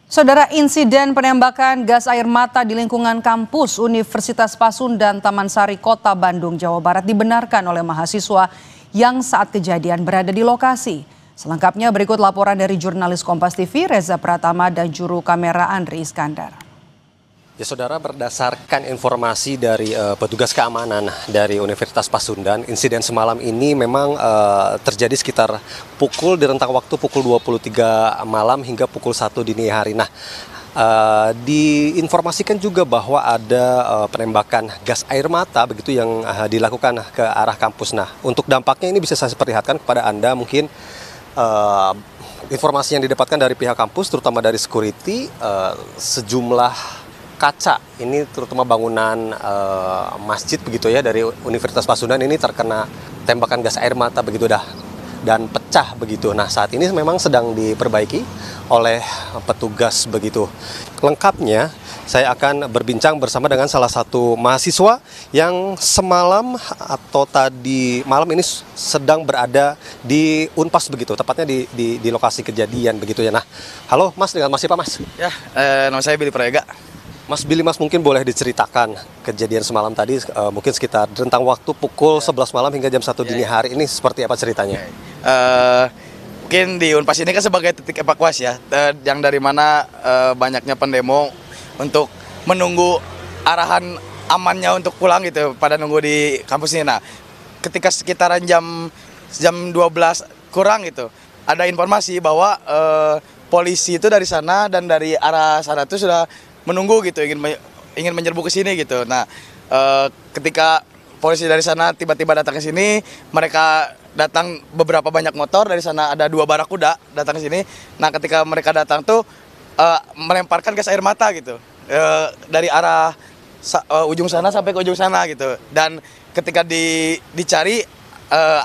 Saudara, insiden penembakan gas air mata di lingkungan kampus Universitas Pasundan Taman Sari, Kota Bandung, Jawa Barat dibenarkan oleh mahasiswa yang saat kejadian berada di lokasi. Selengkapnya berikut laporan dari jurnalis Kompas TV Reza Pratama dan juru kamera Andri Iskandar. Ya saudara, berdasarkan informasi dari petugas keamanan dari Universitas Pasundan, insiden semalam ini memang terjadi sekitar di rentang waktu pukul 23 malam hingga pukul 1 dini hari. Nah, diinformasikan juga bahwa ada penembakan gas air mata begitu yang dilakukan ke arah kampus. Nah, untuk dampaknya ini bisa saya perlihatkan kepada Anda mungkin informasi yang didapatkan dari pihak kampus, terutama dari security, sejumlah kaca ini terutama bangunan masjid begitu ya dari Universitas Pasundan ini terkena tembakan gas air mata begitu dan pecah begitu. Nah, saat ini memang sedang diperbaiki oleh petugas begitu. Lengkapnya saya akan berbincang bersama dengan salah satu mahasiswa yang semalam atau tadi malam ini sedang berada di Unpas begitu, tepatnya di lokasi kejadian begitu ya. Nah, halo Mas, dengan Mas siapa Mas? Ya, nama saya Billy Prayega. Mas Billy, Mas mungkin boleh diceritakan kejadian semalam tadi, mungkin sekitar rentang waktu pukul 11 malam hingga jam 1 dini hari ini seperti apa ceritanya? Mungkin di Unpas ini kan sebagai titik evakuasi ya, yang dari mana banyaknya pendemo untuk menunggu arahan amannya untuk pulang gitu, pada nunggu di kampus ini. Nah, ketika sekitaran jam 12 kurang gitu, ada informasi bahwa polisi itu dari sana dan dari arah sana itu sudah menunggu gitu, ingin menyerbu ke sini gitu. Nah, ketika polisi dari sana tiba-tiba datang ke sini, mereka datang beberapa banyak motor, dari sana ada 2 barakuda datang ke sini. Nah, ketika mereka datang tuh melemparkan gas air mata gitu, dari arah ujung sana sampai ke ujung sana gitu. Dan ketika dicari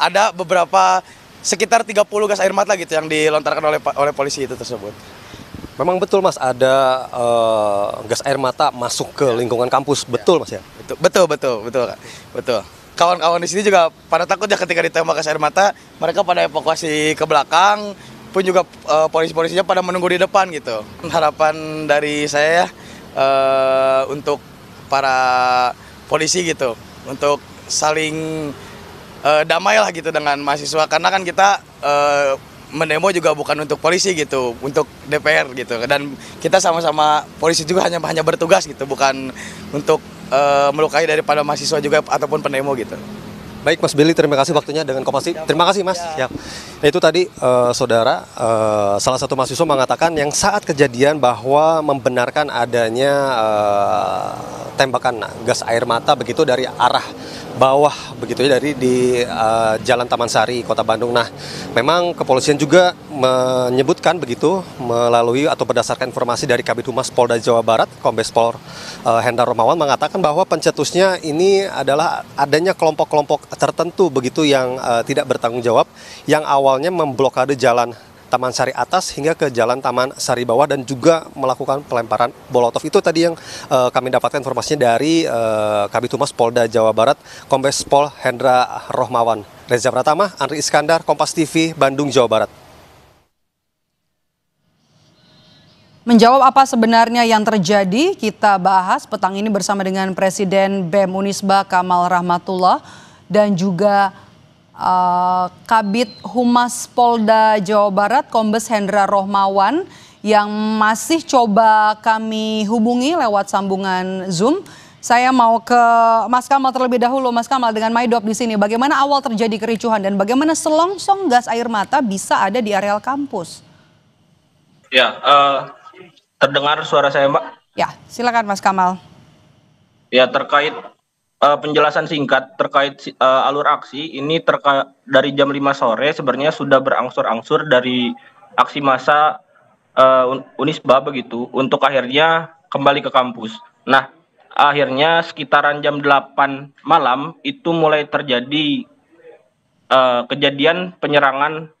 ada beberapa sekitar 30 gas air mata gitu yang dilontarkan oleh polisi itu tersebut. Memang betul Mas, ada gas air mata masuk ke lingkungan kampus, betul Mas ya? Betul. Kawan-kawan di sini juga pada takut ya ketika ditembak gas air mata, mereka pada evakuasi ke belakang, pun juga polisi-polisinya pada menunggu di depan gitu. Harapan dari saya untuk para polisi gitu, untuk saling damai lah gitu dengan mahasiswa, karena kan kita mendemo juga bukan untuk polisi gitu, untuk DPR gitu, dan kita sama-sama polisi juga hanya bertugas gitu, bukan untuk melukai daripada mahasiswa juga ataupun pendemo gitu. Baik Mas Billy, terima kasih waktunya dengan Kompas TV. Terima kasih Mas. Ya. Itu tadi saudara, salah satu mahasiswa mengatakan yang saat kejadian bahwa membenarkan adanya tembakan gas air mata begitu dari arah bawah begitu ya, dari di Jalan Taman Sari, Kota Bandung. Nah, memang kepolisian juga menyebutkan begitu melalui atau berdasarkan informasi dari Kabid Humas Polda Jawa Barat, Kombes Pol Hendra Rohmawan mengatakan bahwa pencetusnya ini adalah adanya kelompok-kelompok tertentu begitu yang tidak bertanggung jawab, yang awalnya memblokade jalan Taman Sari atas hingga ke Jalan Taman Sari bawah dan juga melakukan pelemparan molotov. Itu tadi yang kami dapatkan informasinya dari Kabid Humas Polda Jawa Barat, Kombes Pol Hendra Rohmawan. Reza Pratama, Andri Iskandar, Kompas TV, Bandung, Jawa Barat. Menjawab apa sebenarnya yang terjadi, kita bahas petang ini bersama dengan Presiden BEM Unisba Kamal Rahmatullah dan juga Kabid Humas Polda Jawa Barat Kombes Hendra Rohmawan yang masih coba kami hubungi lewat sambungan Zoom. Saya mau ke Mas Kamal terlebih dahulu. Mas Kamal, dengan Maidop di sini, bagaimana awal terjadi kericuhan dan bagaimana selongsong gas air mata bisa ada di areal kampus? Ya, terdengar suara saya, Mbak? Ya, silakan Mas Kamal. Ya, terkait penjelasan singkat terkait alur aksi ini, dari jam 5 sore sebenarnya sudah berangsur-angsur dari aksi massa Unisba begitu untuk akhirnya kembali ke kampus. Nah, akhirnya sekitaran jam 8 malam itu mulai terjadi kejadian penyerangan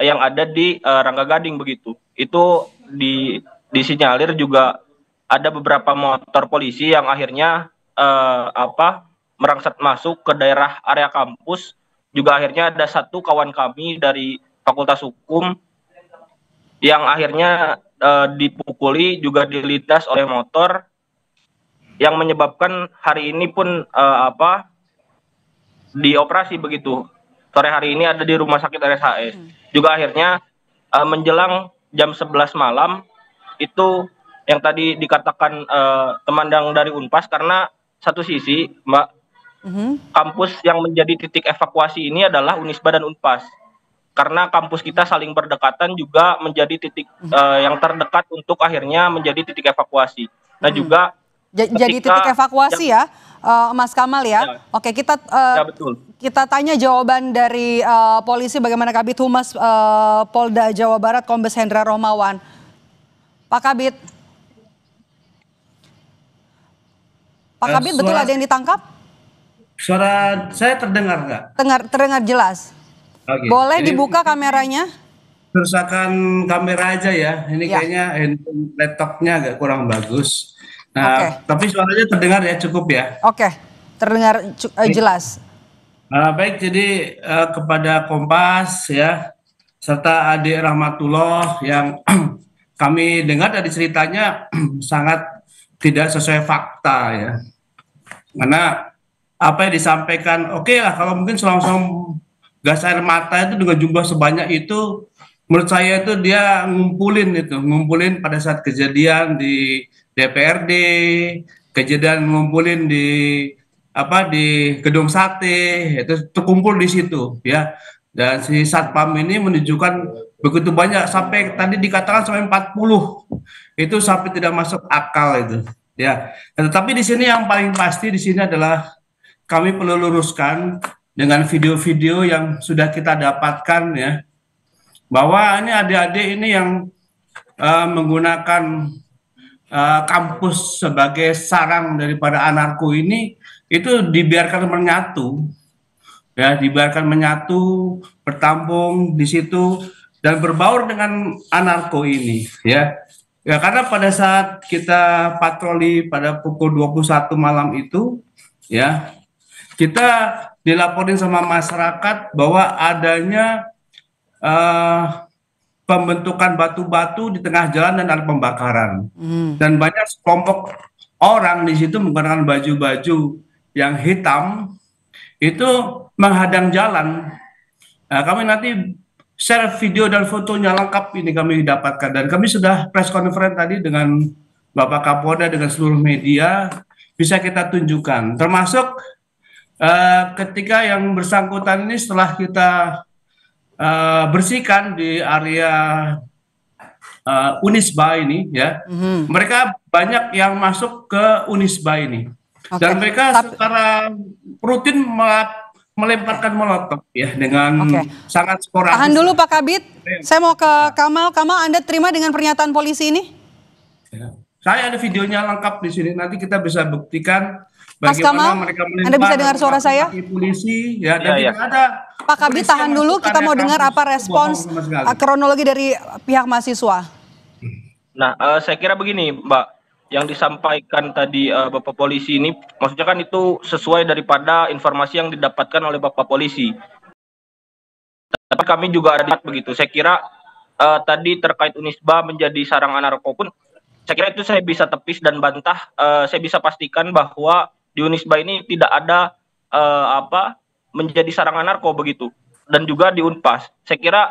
yang ada di Rangga Gading begitu. Itu disinyalir juga ada beberapa motor polisi yang akhirnya merangsek masuk ke daerah area kampus. Juga akhirnya ada satu kawan kami dari Fakultas Hukum yang akhirnya dipukuli juga dilindas oleh motor yang menyebabkan hari ini pun dioperasi begitu. Sore hari ini ada di rumah sakit RSHS. Juga akhirnya menjelang jam 11 malam itu yang tadi dikatakan teman dari Unpas, karena satu sisi Mbak, kampus yang menjadi titik evakuasi ini adalah Unisba dan Unpas. Karena kampus kita saling berdekatan juga menjadi titik yang terdekat untuk akhirnya menjadi titik evakuasi. Nah juga jadi titik evakuasi ya, Mas Kamal ya. Ya. Oke, kita Ya, betul. kita tanya jawaban dari polisi bagaimana Kabid Humas Polda Jawa Barat Kombes Hendra Romawan. Pak Kabid. Pak Kabid, betul ada yang ditangkap? Suara saya terdengar nggak? Terdengar jelas. Oke. Boleh Ini dibuka kameranya? kerusakan kamera aja ya. Ini Ya. kayaknya laptopnya agak kurang bagus. Nah, Oke. tapi suaranya terdengar ya, cukup ya. Oke, terdengar jelas. Baik, jadi kepada Kompas ya, serta adik Rahmatullah yang kami dengar dari ceritanya sangat tidak sesuai fakta ya. Karena apa yang disampaikan, oke lah kalau mungkin selongsong gas air mata itu dengan jumlah sebanyak itu, menurut saya itu dia ngumpulin pada saat kejadian di DPRD, kejadian ngumpulin di gedung sate, itu terkumpul di situ ya. Dan si satpam ini menunjukkan begitu banyak, sampai tadi dikatakan sampai 40, itu sampai tidak masuk akal itu ya. Tetapi di sini yang paling pasti di sini adalah kami perlu luruskan dengan video-video yang sudah kita dapatkan ya, bahwa ini adik-adik ini yang menggunakan kampus sebagai sarang daripada anarko ini, itu dibiarkan menyatu ya, bertampung di situ dan berbaur dengan anarko ini ya. Ya, karena pada saat kita patroli pada pukul 21 malam itu ya, kita dilaporin sama masyarakat bahwa adanya pembentukan batu-batu di tengah jalan dan ada pembakaran. Dan banyak kelompok orang di situ menggunakan baju-baju yang hitam itu menghadang jalan. Nah, kami nanti share video dan fotonya lengkap ini kami dapatkan, dan kami sudah press conference tadi dengan Bapak Kapolda dengan seluruh media, bisa kita tunjukkan. Termasuk ketika yang bersangkutan ini setelah kita bersihkan di area Unisba ini ya, mereka banyak yang masuk ke Unisba ini. Dan mereka secara rutin melemparkan molotov ya dengan sangat sporadis. Tahan dulu Pak Kabid, saya mau ke Kamal. Kamal, Anda terima dengan pernyataan polisi ini? Ya. Saya ada videonya lengkap di sini, nanti kita bisa buktikan Mas Kamal, mereka Anda bisa dengar suara saya? Polisi ya, dan tidak ada. Pak Kabid, tahan dulu, kita mau dengar apa respons kronologi dari pihak mahasiswa. Nah, saya kira begini, Mbak, yang disampaikan tadi Bapak Polisi ini, maksudnya kan itu sesuai daripada informasi yang didapatkan oleh Bapak Polisi. Tapi kami juga ada begitu. Saya kira tadi terkait Unisba menjadi sarang anarko pun, saya kira itu saya bisa tepis dan bantah. Saya bisa pastikan bahwa di Unisba ini tidak ada menjadi sarang anarko begitu. Dan juga di Unpas. Saya kira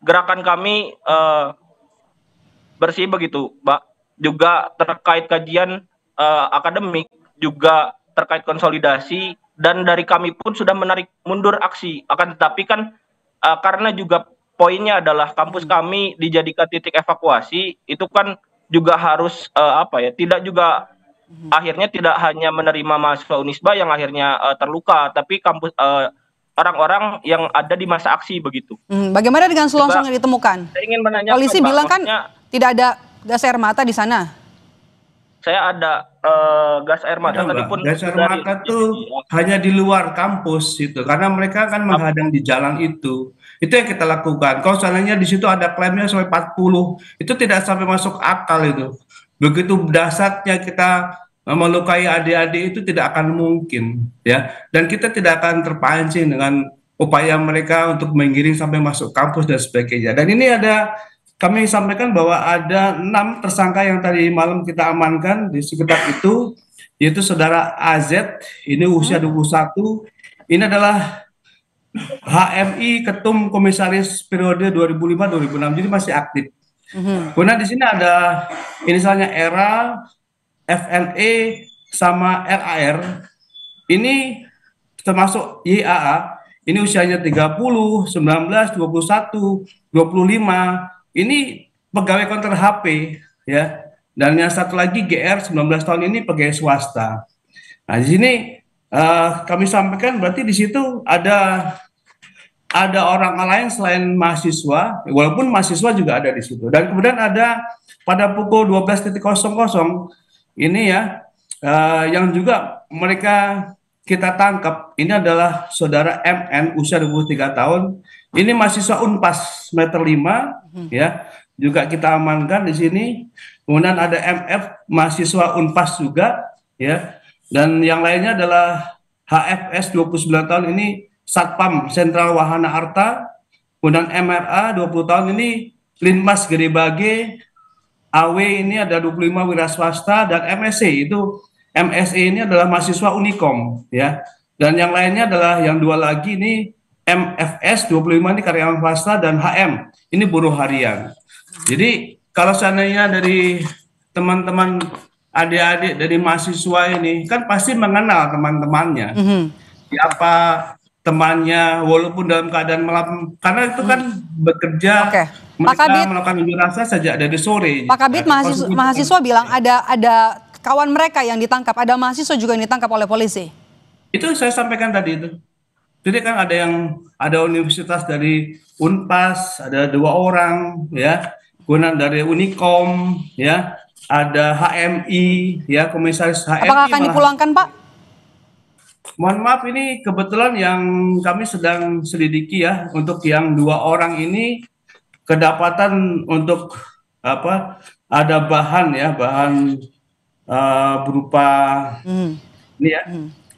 gerakan kami bersih begitu, Mbak. Juga terkait kajian akademik, juga terkait konsolidasi, dan dari kami pun sudah menarik mundur aksi. Akan tetapi kan karena juga poinnya adalah kampus kami dijadikan titik evakuasi, itu kan juga harus tidak juga akhirnya tidak hanya menerima mahasiswa Unisba yang akhirnya terluka, tapi kampus orang-orang yang ada di masa aksi begitu. Bagaimana dengan selongsong yang ditemukan? Saya ingin menanyakan, polisi Pak, bilang kan tidak ada gas air mata di sana. Saya ada gas air mata tadi pun. Gas air mata itu hanya di luar kampus itu, karena mereka kan menghadang di jalan itu. Itu yang kita lakukan. Kalau seandainya di situ ada klaimnya sampai 40, itu tidak sampai masuk akal itu. Begitu dahsyatnya kita melukai adik-adik itu tidak akan mungkin ya. Dan kita tidak akan terpancing dengan upaya mereka untuk menggiring sampai masuk kampus dan sebagainya. Dan ini ada kami sampaikan bahwa ada 6 tersangka yang tadi malam kita amankan di sekitar itu, yaitu saudara AZ, ini usia 21, ini adalah HMI Ketum Komisaris periode 2005-2006, jadi masih aktif. Kemudian di sini ada inisialnya ERA, FNE, sama RAR. Ini termasuk YAA, ini usianya 30, 19, 21, 25. Ini pegawai konter HP ya. Dan yang satu lagi GR 19 tahun ini pegawai swasta. Nah, di sini kami sampaikan berarti di situ ada orang lain selain mahasiswa, walaupun mahasiswa juga ada di situ. Dan kemudian ada pada pukul 12.00 ini ya, yang juga mereka kita tangkap, ini adalah saudara MN usia 23 tahun. Ini mahasiswa Unpas semester 5 ya, juga kita amankan di sini. Kemudian ada MF mahasiswa Unpas juga ya. Dan yang lainnya adalah HFS 29 tahun, ini Satpam Sentral Wahana Arta. Kemudian MRA 20 tahun, ini Linmas Gede Bage. AW ini ada 25 wira swasta, dan MSC ini adalah mahasiswa Unikom ya. Dan yang lainnya adalah yang 2 lagi ini MFS 25 ini karyawan swasta, dan HM ini buruh harian. Jadi kalau seandainya dari teman-teman adik-adik dari mahasiswa ini kan pasti mengenal teman-temannya. Siapa temannya, walaupun dalam keadaan malam, karena itu kan bekerja. Mereka melakukan unjuk rasa sejak dari sore. Pak Kabit, mahasiswa bilang ada kawan mereka yang ditangkap, ada mahasiswa juga yang ditangkap oleh polisi. Itu saya sampaikan tadi itu. Jadi kan ada universitas dari Unpas, ada 2 orang ya, kemudian dari Unikom ya, ada HMI ya, komisaris HMI. Apakah akan dipulangkan, Pak? Mohon maaf, ini kebetulan yang kami sedang selidiki ya, untuk yang 2 orang ini kedapatan untuk ada bahan ya, berupa ini ya,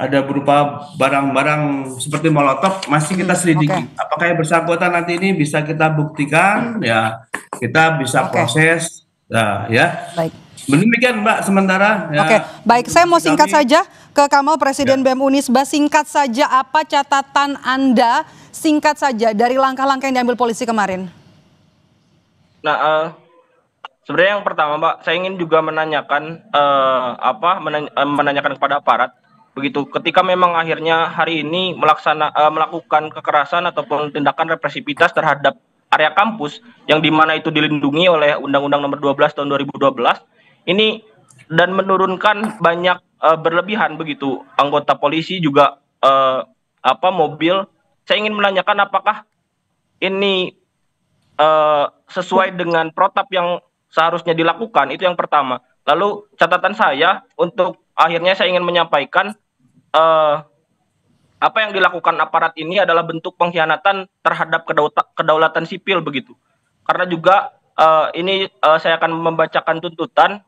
ada berupa barang-barang seperti molotov, masih kita selidiki. Apakah yang bersangkutan nanti ini bisa kita buktikan ya, kita bisa proses ya. Baik. Demikian Mbak sementara ya. Baik, saya mau singkat saja ke Kamal, Presiden BEM Unisba, singkat saja apa catatan Anda, singkat saja dari langkah-langkah yang diambil polisi kemarin. Nah, sebenarnya yang pertama, Mbak, saya ingin juga menanyakan menanyakan kepada aparat, begitu ketika memang akhirnya hari ini melakukan kekerasan ataupun tindakan represivitas terhadap area kampus yang dimana itu dilindungi oleh Undang-Undang Nomor 12 tahun 2012 ini, dan menurunkan banyak berlebihan begitu anggota polisi juga mobil. Saya ingin menanyakan apakah ini sesuai dengan protap yang seharusnya dilakukan, itu yang pertama. Lalu catatan saya untuk akhirnya saya ingin menyampaikan apa yang dilakukan aparat ini adalah bentuk pengkhianatan terhadap kedaulatan sipil begitu. Karena juga ini saya akan membacakan tuntutan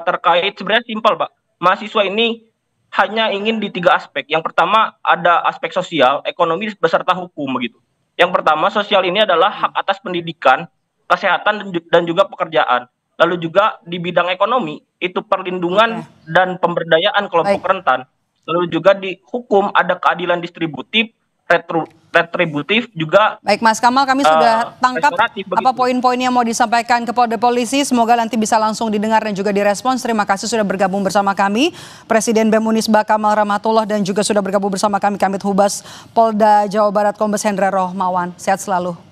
terkait, sebenarnya simpel, Pak. Mahasiswa ini hanya ingin di 3 aspek. Yang pertama ada aspek sosial, ekonomi beserta hukum begitu. Yang pertama, sosial ini adalah hak atas pendidikan, kesehatan, dan juga pekerjaan. Lalu juga di bidang ekonomi, itu perlindungan dan pemberdayaan kelompok rentan. Lalu juga di hukum ada keadilan distributif, retributif juga. Baik Mas Kamal, kami sudah tangkap apa poin-poin yang mau disampaikan ke polisi. Semoga nanti bisa langsung didengar dan juga direspons. Terima kasih sudah bergabung bersama kami, Presiden BEM Unisba Kamal Rahmatullah, dan juga sudah bergabung bersama kami Kamit Humas Polda Jawa Barat Kombes Hendra Rohmawan. Sehat selalu.